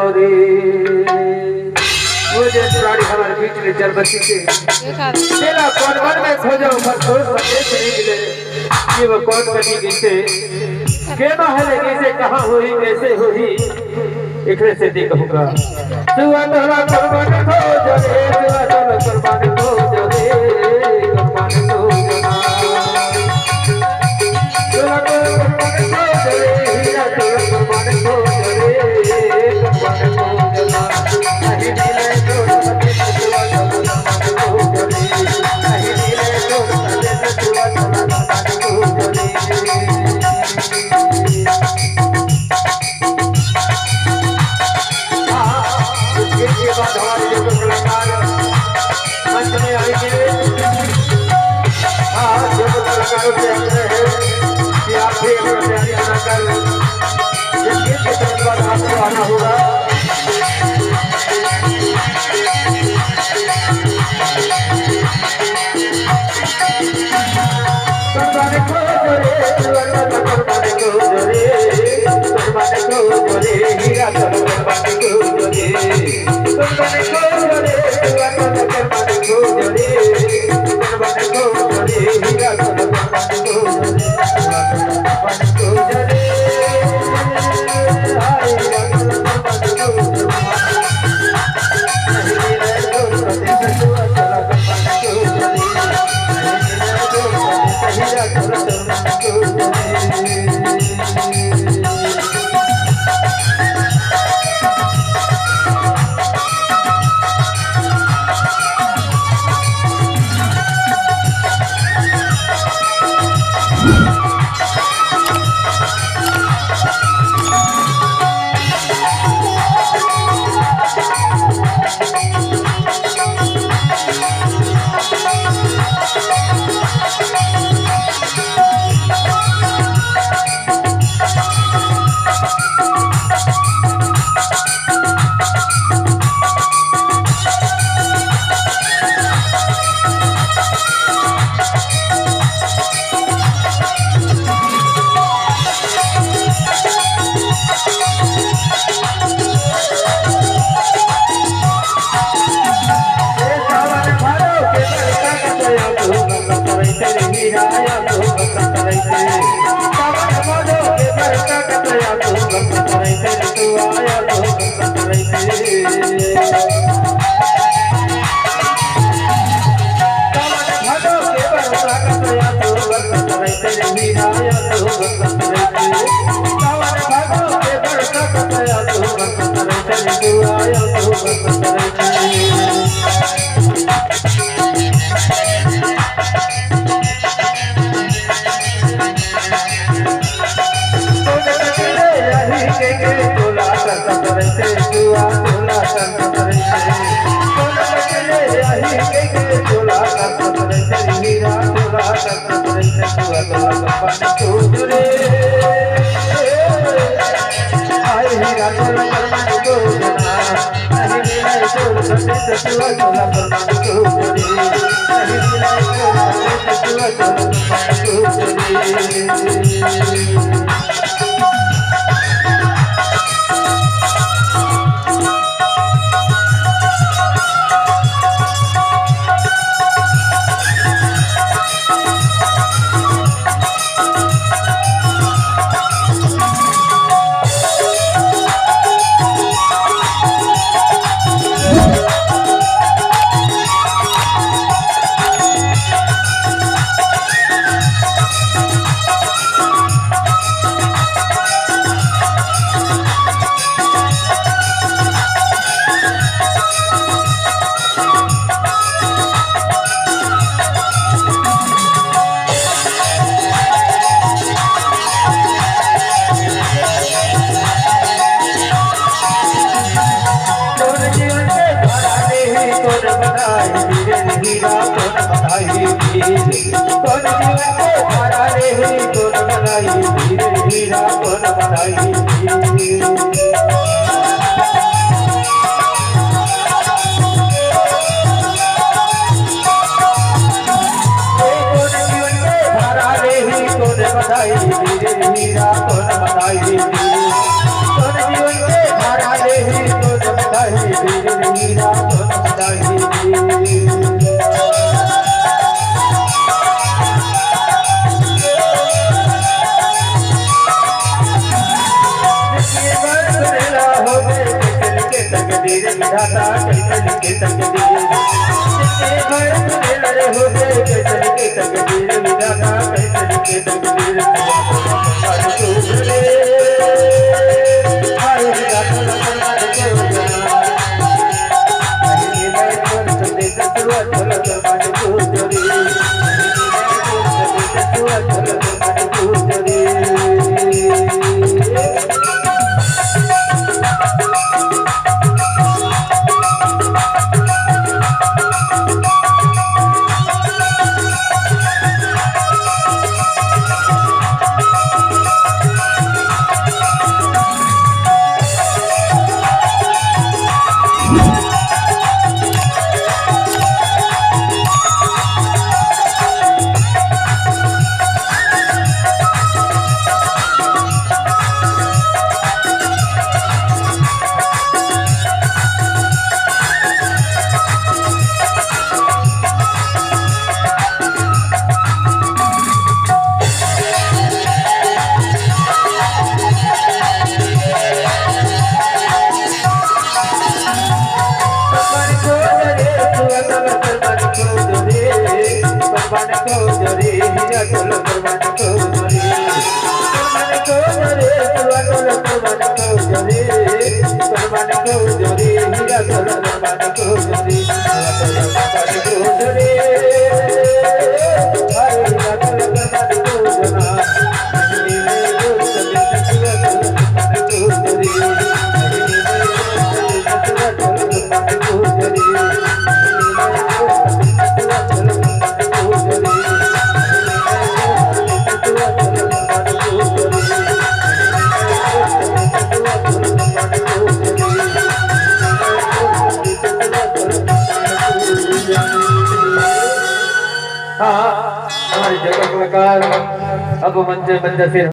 बताओ रे वो जो प्राणी हमारे बीच में जन्म सीखे तेरा कौन मन में खोजो पर कोई संदेश नहीं मिले कि वो कौन बनी किसे केना है कैसे कहाँ हुई कैसे हुई एकरे से दी कहूँगा तुआ तोरा कुर्बान खोजो रे तुआ तोरा कुर्बान खोजो रे कुर्बान खोजो ना तुआ तोरा कुर्बान खोजो रे हीरा तोरा कुर्बान खोजो रे कुर्बान खोजो ना नहीं मिले तोरा सत्य तुआ तोरा खोजो रे नहीं मिले तोरा सत्य तुआ तोरा खोजो रे हमारे जो कलाकार मंच में आएंगे जो कलाकारों से आग्रह है कि आप भी अपनी तैयारी बनाकर इस गीत के तुरंत बाद आपको आना होगा कुर्बान खोजो रे कुर्बान खोजो रे कुर्बान खोजो रे हीरा कुर्बान खोजो रे कुर्बान खोजो रे कुर्बान खोजो रे कुर्बान खोजो रे हीरा कुर्बान खोजो रे कुर्बान खोजो रे हाय कुर्बान खोजो नहीं रे तो सत्य तुआ चला कुर्बान खोजो रे नहीं रे तो सत्य हीरा कुर्बान खोजो रे बधाई वीर हीरा तोर बधाई तोर जीवन के धारा दे तकदीर जितने भर तुझे लड़े हो गए कैसन की तकदीर विधाता कैसन की तकदीर हर दूसरे हाय विधाता हमारे को जाना नहीं मैं पर सदे सतुआ चला कर मन को चोरी सदे सतुआ चला कर मन को चोरी परवान को जरे हीरा टोल परवान को जरे परवान को जरे परवान को जरे परवान को जरे हीरा टोल परवान को जरे परवान को जरे हरे हीरा टोल परवान को जना नीले को सदे सतुआ टोल परवान को जरे नीले को सदे सतुआ टोल परवान को जरे हमारी जगह कलाकार अब मंच फिर